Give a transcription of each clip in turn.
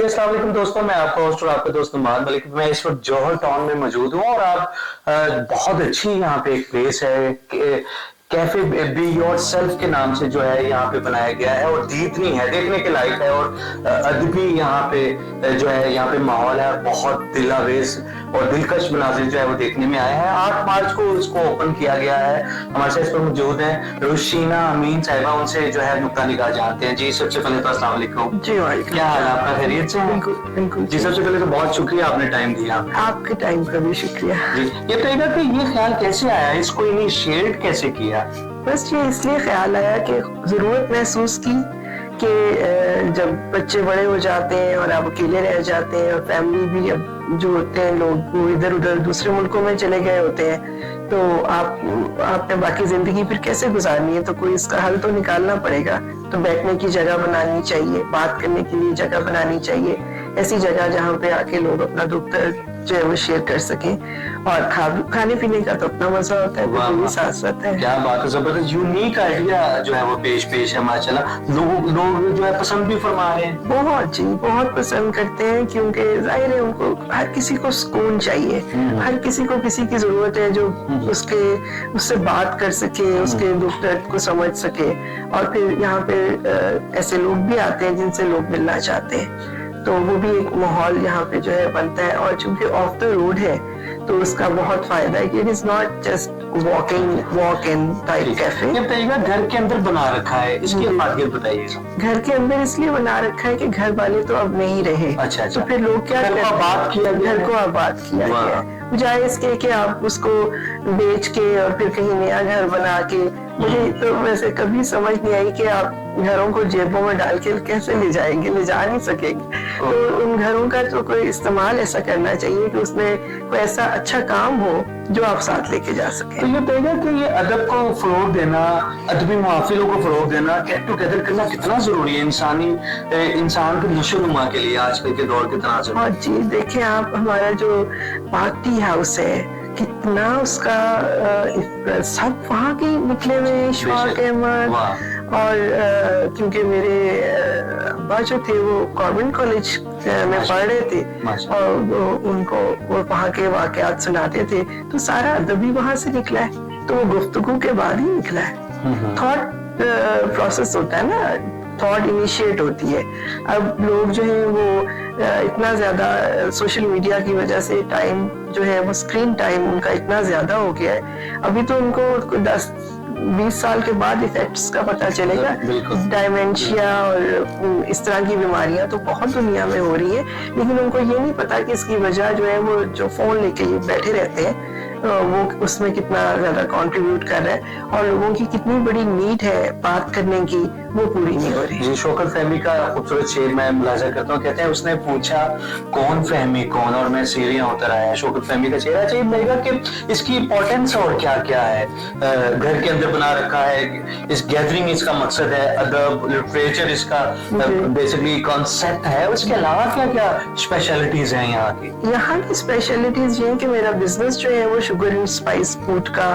अस्सलाम वालेकुम दोस्तों, मैं आपका होस्ट और आपका दोस्त नमाज मलिक। मैं इस वक्त जौहर टाउन में मौजूद हूँ और आप बहुत अच्छी यहाँ पे एक प्लेस है, कैफे बी योर सेल्फ के नाम से जो है यहाँ पे बनाया गया है और दीदनी है, देखने के लायक है और अदबी यहाँ पे जो है यहाँ पे माहौल है, बहुत दिलावेज और दिलकश मनाजिर जो है वो देखने में आए हैं। 8 मार्च को इसको ओपन किया गया है। हमारे साथ इस पर मौजूद है रुशीना अमीन साहिबा, उनसे जो है नुक्ता निगाह जानते हैं। जी सबसे पहले तो अस्सलाम वालेकुम। जी वालेकुम। क्या हाल है आपका, खैरियत से है? बिल्कुल बिल्कुल। जी सबसे पहले तो बहुत शुक्रिया, आपने टाइम दिया। आपके टाइम का भी शुक्रिया। जी ये बताइएगा कि ये ख्याल कैसे आया, इसको इनिशिएट कैसे किया? बस ये इसलिए ख्याल आया कि जरूरत महसूस की कि जब बच्चे बड़े हो जाते हैं और आप अकेले रह जाते हैं और फैमिली भी अब जो होते हैं लोग वो इधर उधर दूसरे मुल्कों में चले गए होते हैं, तो आपने बाकी जिंदगी फिर कैसे गुजारनी है, तो कोई इसका हल तो निकालना पड़ेगा। तो बैठने की जगह बनानी चाहिए, बात करने के लिए जगह बनानी चाहिए, ऐसी जगह जहाँ पे आके लोग अपना दुख दर्द जो है वो शेयर कर सकें। और खाने पीने का तो अपना मजा होता है, वो भी साथ साथ है। क्या बात है, जबरदस्त यूनिक आइडिया जो है वो पेश है माशाल्लाह। लोग जो है पसंद भी फरमा रहे हैं। बहुत जी, बहुत पसंद करते हैं, क्योंकि जाहिर है उनको हर किसी को सुकून चाहिए, हर किसी को किसी की जरूरत है जो उससे बात कर सके, उसके दुख दर्द को समझ सके। और फिर यहाँ पे ऐसे लोग भी आते हैं जिनसे लोग मिलना चाहते हैं, तो वो भी एक माहौल यहाँ पे जो है बनता है। और चूंकि ऑफ द रोड है तो उसका बहुत फायदा है कि it is not just walk in type cafe. ये बताइएगा घर के अंदर बना रखा है, इसकी अफादियत बताइएगा। घर के अंदर इसलिए बना रखा है कि घर वाले तो अब नहीं रहे। अच्छा। तो फिर लोग क्या घर को आबाद किया गया, घर को आबाद किया गया, बजाय इसके कि आप उसको बेच के और फिर कहीं नया घर बना के। मुझे तो वैसे कभी समझ नहीं आई कि आप घरों को जेबों में डाल के कैसे ले जाएंगे, ले जा नहीं सकेंगे। तो उन घरों का तो कोई इस्तेमाल ऐसा करना चाहिए कि उसमें कोई ऐसा अच्छा काम हो जो आप साथ लेके जा सके। तो ये बताइएगा कि ये अदब को फरोग देना, अदबी महफिलों को फरोग देना, गेट टुगेदर करना कितना जरूरी है इंसान के नशोनुमा के लिए आजकल के दौर के तनाज़ुर में? हाँ जी, देखिए आप, हमारा जो पार्टी हाउस है कितना उसका सब वहाँ के निकले हुए, इशफाक अहमद। और क्योंकि मेरे अब्बा जो थे वो गवर्नमेंट कॉलेज में पढ़ रहे थे और उनको वो वहाँ के वाकयात सुनाते थे, तो सारा अदबी वहाँ से निकला है। तो वो गुफ्तगू के बाद ही निकला है। थॉट प्रोसेस होता है ना, थॉट इनिशिएट होती है। अब लोग जो है वो इतना ज्यादा सोशल मीडिया की वजह से टाइम जो है वो स्क्रीन टाइम उनका इतना ज्यादा हो गया है। अभी तो उनको 10-20 साल के बाद इफेक्ट्स का पता चलेगा। डायमेंशिया और इस तरह की बीमारियां तो बहुत दुनिया में हो रही है, लेकिन उनको ये नहीं पता कि इसकी वजह जो है वो जो फोन लेके ये बैठे रहते हैं वो उसमें कितना ज्यादा कंट्रीब्यूट कर रहा है और लोगों की कितनी बड़ी नीड है बात करने की, वो पूरी नहीं हो रही। जी शौकत फहमी का खूबसूरत शेर मैं मुलाजा करता हूँ, कहते हैं उसने पूछा कौन फहमी कौन और मैं सीढ़ियां उतर आया। शौकत फहमी का चेहरा चाहिए लगेगा कि इसकी इंपॉर्टेंस और क्या क्या है। घर के अंदर बना रखा है, इस गैदरिंग इसका मकसद है, अदब लिटरेचर इसका बेसिकली कॉन्सेप्ट है। उसके अलावा क्या क्या स्पेशलिटीज हैं यहाँ की? यहाँ की स्पेशलिटीज ये कि मेरा बिजनेस जो है वो शुगर एंड स्पाइस फूड का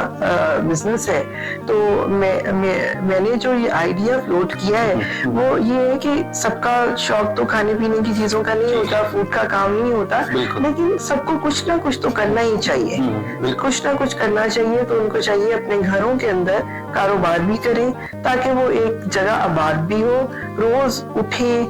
बिजनेस है। तो मैंने जो ये आइडिया फ्लोट किया है वो ये है कि सबका शौक तो खाने पीने की चीजों का नहीं होता, फूड का काम नहीं होता, लेकिन सबको कुछ ना कुछ तो करना ही चाहिए। कुछ ना कुछ करना चाहिए, तो उनको चाहिए अपने घरों के अंदर कारोबार भी करें ताकि वो एक जगह आबाद भी हो, रोज उठे।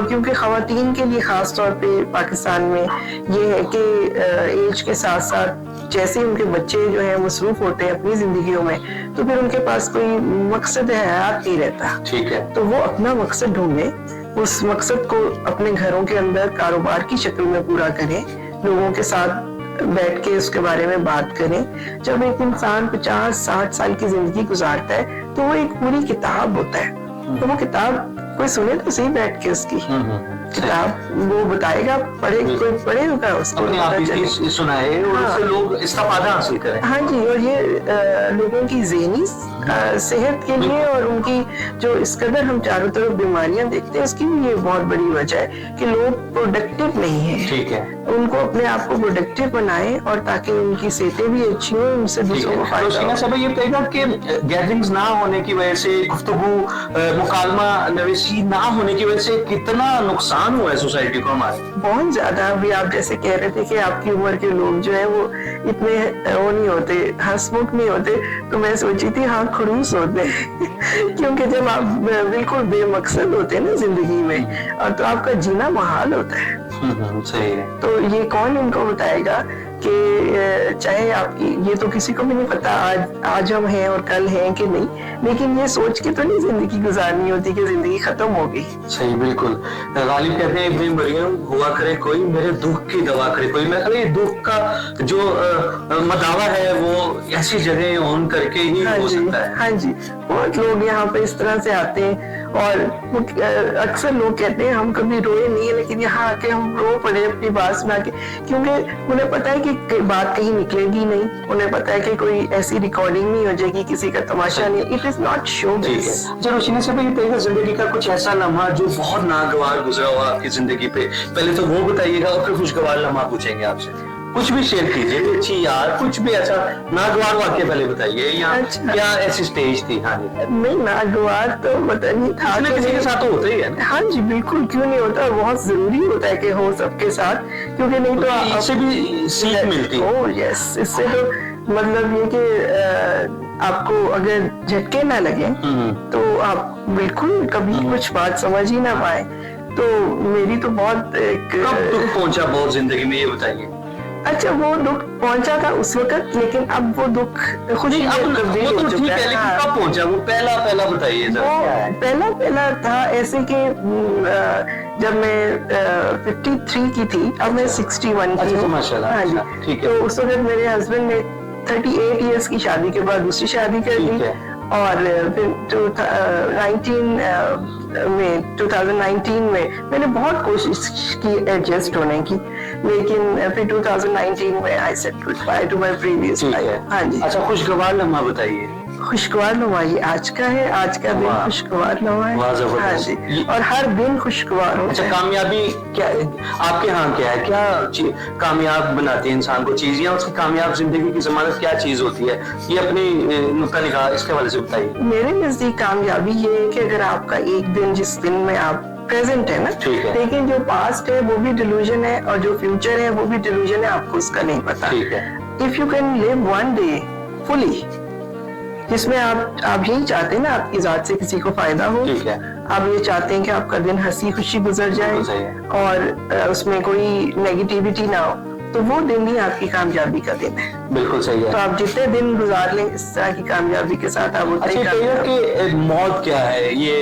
क्योंकि खवातीन के लिए खास तौर पे पाकिस्तान में ये है कि एज के साथ साथ जैसे उनके बच्चे जो है मसरूफ होते हैं अपनी जिंदगियों में, तो फिर उनके पास कोई मकसद हयात नहीं रहता। ठीक है। तो वो अपना मकसद ढूंढे, उस मकसद को अपने घरों के अंदर कारोबार की शक्ल में पूरा करें, लोगों के साथ बैठ के उसके बारे में बात करें। जब एक इंसान 50-60 साल की जिंदगी गुजारता है तो वो एक पूरी किताब होता है। तो वो किताब कोई सुने तो सही बैठ के उसकी किताब वो बताएगा, कोई पढ़ेगा उसको, सुनाए और उससे लोग इस्तेफादा हासिल करें। हाँ जी, और ये लोगों की ज़हनी सेहत के लिए और उनकी जो इस कदर हम चारों तरफ बीमारियां देखते हैं, इसकी भी ये बहुत बड़ी वजह है कि लोग प्रोडक्टिव नहीं है। ठीक है, उनको अपने आप को प्रोडक्टिव बनाए और ताकि उनकी सेहतें भी अच्छी हो, उनसे दूसरों को फायदा हो। रोशीना साहब ये बताइएगा कि गैदरिंग्स ना होने की वजह से, गुफ्तगू मुकालमा नवेशी ना होने की वजह से कितना नुकसान हुआ है सोसाइटी को हमारे? बहुत ज्यादा। अभी आप जैसे कह रहे थे कि आपकी उम्र के लोग जो है वो इतने वो नहीं होते, हंसमुख नहीं होते, तो मैं सोची थी हाँ खड़ूस होते हैं क्योंकि जब आप बिल्कुल बेमकसद होते हैं ना जिंदगी में, और तो आपका जीना मुहाल होता है। सही है। तो ये कौन इनको बताएगा कि चाहे आपकी, ये तो किसी को भी नहीं पता आज हम हैं और कल हैं कि नहीं, लेकिन ये सोच के तो नहीं जिंदगी गुजारनी होती कि जिंदगी खत्म हो गई। सही, बिल्कुल। गालिब कहते हैं इब्न मरियम, हुआ करे कोई मेरे दुख की दवा करे कोई। मैं ये दुख का जो मदावा है वो ऐसी जगह ऑन करके ही हो सकता है। हाँ जी, बहुत लोग यहाँ पे इस तरह से आते हैं और अक्सर लोग कहते हैं हम कभी रोए नहीं है, लेकिन यहाँ आके हम रो पड़े अपनी बात में आके, क्योंकि उन्हें पता है कि बात कहीं निकलेगी नहीं, उन्हें पता है कि कोई ऐसी रिकॉर्डिंग नहीं हो जाएगी, किसी का तमाशा नहीं, इट इज नॉट शो। अच्छा रोशीना साहब, ये बताइएगा जिंदगी का कुछ ऐसा लम्हा जो बहुत नागवार गुजरा हुआ आपकी जिंदगी पे, पहले तो वो बताइएगा और फिर खुशगवार लम्हा पूछेंगे आपसे। कुछ भी शेयर कीजिए, अच्छी यार कुछ भी ऐसा नागवार वाक्य पहले बताइए, या अच्छा। क्या ऐसी स्टेज थी? हाँ जी। नहीं, नागवार तो पता नहीं था, किसी के साथ तो होता ही है ना। हाँ जी बिल्कुल, क्यों नहीं होता, बहुत जरूरी होता है कि हो सबके साथ, क्योंकि नहीं तो इससे भी सीख मिलती है। ओह यस, इससे तो मतलब ये कि आपको अगर झटके ना लगे तो आप बिल्कुल कभी कुछ बात समझ ही ना पाए। तो मेरी तो बहुत कब दुख पहुंचा बहुत जिंदगी में, ये बताइए। अच्छा, वो दुख पहुंचा था उस वक्त, लेकिन अब वो दुख खुद ही तब्दील हो चुका है। लेकिन कब पहुंचा वो? पहला बताइए। पहला था ऐसे कि जब मैं 53 की थी, अब मैं 61 की हूँ। माशाल्लाह। हाँ जी, ठीक है। तो उस वक्त मेरे हस्बैंड ने 38 इयर्स की शादी के बाद दूसरी शादी कर दी, और फिर 2019 में मैंने बहुत कोशिश की एडजस्ट होने की, लेकिन फिर 2019 में I said good by two my previous life. हाँ जी। अच्छा, खुशगवार लम्हा बताइए। खुशगवार लम्हा ये आज का है, आज का दिन खुशगवार लम्हा है। हाँ जी, और हर दिन खुशगवार हो। अच्छा, कामयाबी क्या आपके यहाँ क्या है? क्या कामयाब बनाती है इंसान को चीज, या उसकी कामयाब जिंदगी की जमानत क्या चीज होती है? ये अपनी नुक्ता निगाह इसके हवाले से बताइए। मेरे नजदीक कामयाबी ये है कि अगर आपका एक दिन, जिस दिन में आप प्रेजेंट है ना, लेकिन जो पास्ट है वो भी डिल्यूजन है और जो फ्यूचर है वो भी डिल्यूजन है, आपको उसका नहीं पता। ठीक है। If you can live one day fully, जिसमें आप यही चाहते हैं ना आपकी जात से किसी को फायदा हो, ठीक है। आप ये चाहते हैं कि आपका दिन हंसी खुशी गुजर जाए और उसमें कोई नेगेटिविटी ना हो, तो वो दिन ही आपकी कामयाबी का दिन है। बिल्कुल सही है। तो आप जितने दिन गुजार लें इस तरह की कामयाबी के साथ, आप उतने ही कामयाब। कि मौत क्या है, ये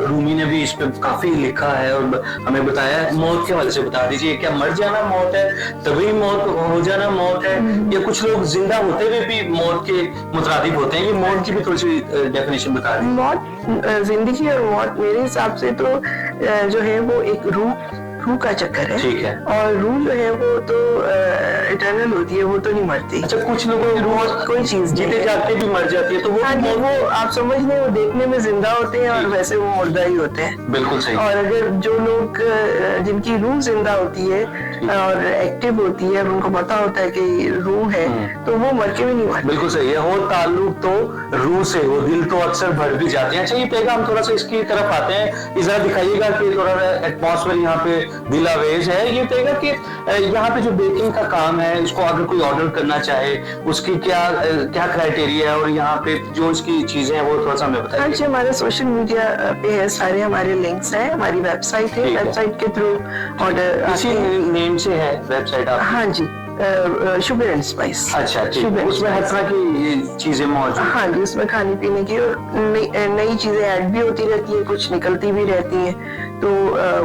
रूमी ने भी इस पे काफी लिखा है और हमें बताया है। मौत के हवाले से बता दीजिए, क्या मर जाना मौत है, तभी मौत हो जाना मौत है, या कुछ लोग जिंदा होते हुए भी मौत के मुतरादिफ होते हैं? ये मौत की भी थोड़ी सी डेफिनेशन बता दीजिए। मौत, जिंदगी और मौत मेरे हिसाब से तो जो है वो एक रूह का चक्कर है। ठीक है। और रूह जो है वो तो इटर्नल होती है, वो तो नहीं मरती। अच्छा, कुछ लोगों की रूह कोई चीज जीते जाते भी मर जाती है, तो वो आप समझ लें वो देखने में जिंदा होते हैं और वैसे वो मुर्दा ही होते हैं। बिल्कुल सही। और अगर जो लोग जिनकी रूह जिंदा होती है और एक्टिव होती है, उनको पता होता है कि रूह है, तो वो मर के भी नहीं मरते। बिल्कुल सही है। हो ताल्लुक तो रूह से हो, दिल तो अक्सर भर भी जाते हैं। अच्छा, ये पैगाम थोड़ा सा इसकी तरफ आते हैं, जरा दिखाइएगा कि थोड़ा एटमॉस्फेयर यहाँ पे दिलावेज है। ये बताइएगा कि यहाँ पे जो बेकिंग का काम है, इसको अगर कोई ऑर्डर करना चाहे उसकी क्या क्राइटेरिया है, और यहाँ पे जो इसकी चीजें हैं वो थोड़ा सा हमें बताइए। हाँ जी, हमारे सोशल मीडिया पे है, सारे हमारे लिंक्स हैं, हमारी वेबसाइट है, वेबसाइट के थ्रू ऑर्डर इसी नेम से है वेबसाइट आप? हाँ जी, शुगर एंड स्पाइस। अच्छा, ठीक है। उसमें हर तरह की चीजें मौजूद? हाँ जी, उसमें खाने पीने की और नई चीजें ऐड भी होती रहती है, कुछ निकलती भी रहती हैं, तो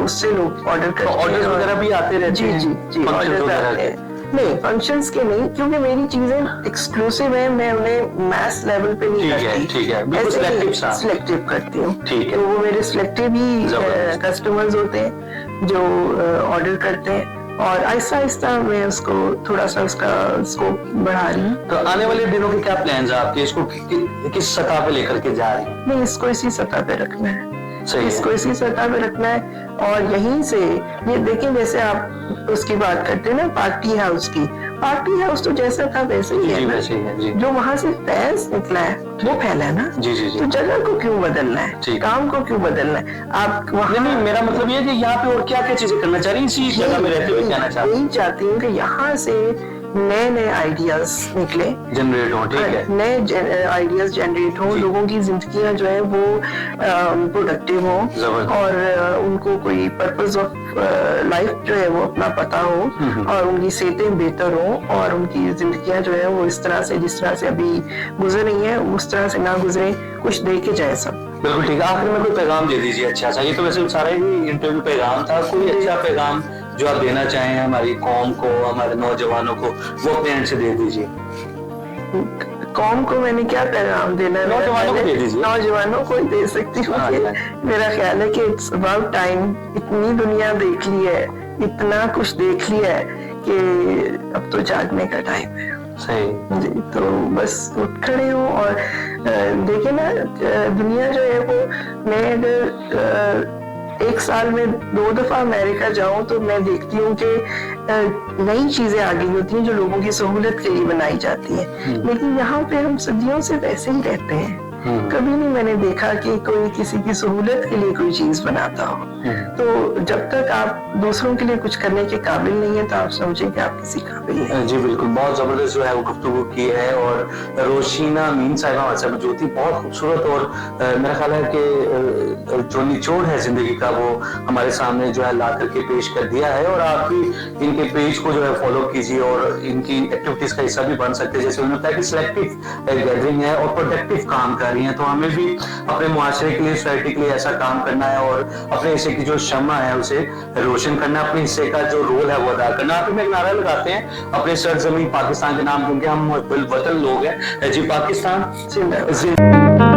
उससे लोग ऑर्डर करते हैं। ऑर्डर वगैरह भी आते रहते हैं? जी, ऑर्डर आते हैं। नहीं, फंक्शंस के नहीं, क्योंकि मेरी चीजें एक्सक्लूसिव है, मैं उन्हें मैस लेवल पे नहीं करती। ठीक है, बिल्कुल सिलेक्टिव करती हूँ। ठीक है। तो वो मेरे सिलेक्टिव ही कस्टमर्स होते हैं जो ऑर्डर करते हैं, और आहिस्ता आहिस्ता मैं उसको थोड़ा सा उसका स्कोप बढ़ा रही हूँ। तो आने वाले दिनों के क्या प्लान्स है आपके, इसको किस सतह पे लेकर के जा रहे हैं? नहीं, इसको इसी सतह पे रखना है, सही है। इसको इसी सतह पे रखना है। और यहीं से ये देखें, जैसे आप उसकी बात करते हैं ना पार्टी हाउस की, पार्टी हाउस तो जैसा था वैसे ही है जी ना। वैसे ही है जी। जो वहां से फैज निकला है वो फैला है ना। जी जी जी। तो जगह को क्यों बदलना है, ठीक। काम को क्यों बदलना है? आप वहाँ नहीं, मेरा मतलब ये है कि यहाँ पे और क्या क्या चीजें करना चाह रही हैं इसी जगह में रहते हुए, कहना चाह रही यही चाहती हूँ कि यहाँ से नए नए आइडियाज निकले, जनरेट हो, ठीक है। नए आइडियाज जनरेट हो, लोगों की जिंदगियां जो है वो प्रोडक्टिव हो जबरदस्त। और उनको कोई पर्पस ऑफ लाइफ जो है वो अपना पता हो और उनकी सेहतें बेहतर हो और उनकी जिंदगियां जो है वो इस तरह से, जिस तरह से अभी गुजर रही है उस तरह से ना गुजरे, कुछ दे के जाए सब। बिल्कुल ठीक है। आखिर में कोई पैगाम दे दीजिए अच्छा सा, ये तो वैसे सारा ही इंटरव्यू पैगाम था, कोई अच्छा पैगाम जो आप देना चाहें हमारी कौम को, हमारे नौजवानों को, वो अपने एंड से दे दीजिए। कौम को मैंने क्या पैगाम देना है? नौजवानों को दे दीजिए। नौजवानों को ही दे सकती हूँ कि मेरा ख्याल है कि इट्स अबाउट टाइम, इतनी दुनिया देख ली है, इतना कुछ देख लिया है कि अब तो जागने का टाइम है। सही जी, तो बस उठ खड़े हो और देखे ना, दुनिया जो है वो, मैं अगर एक साल में 2 दफा अमेरिका जाऊं तो मैं देखती हूँ कि नई चीजें आ गई होती हैं जो लोगों की सहूलत के लिए बनाई जाती है। लेकिन यहाँ पे हम सदियों से वैसे ही रहते हैं, कभी नहीं मैंने देखा कि कोई किसी की सहूलत के लिए कोई चीज बनाता हो। तो जब तक आप दूसरों के लिए कुछ करने के काबिल नहीं है तो आप समझें कि आप किसी काबिल नहीं। जी बिल्कुल, बहुत जबरदस्त जो है वो गुफ्तगू की है। और रोशीना अमीन साहिबा हमारे साथ मौजूद थी, बहुत खूबसूरत। और मेरा ख्याल है कि जो निचोड़ है जिंदगी का वो हमारे सामने जो है ला करके पेश कर दिया है। और आप भी इनके पेज को जो है फॉलो कीजिए और इनकी एक्टिविटीज का हिस्सा भी बन सकते हैं। जैसे उन्होंने बताया कि सिलेक्टिव गैदरिंग है और प्रोडक्टिव काम कर रही है, तो हमें भी अपने मुआशरे के लिए, सोसाइटी के लिए ऐसा काम करना है और अपने हिस्से की जो शम्मा है उसे रोशन करना, अपने हिस्से का जो रोल है वो अदा करना। आप में एक नारा लगाते हैं अपने सरजमीन पाकिस्तान के नाम, क्योंकि हम वतन लोग हैं जी, पाकिस्तान जिंदाबाद।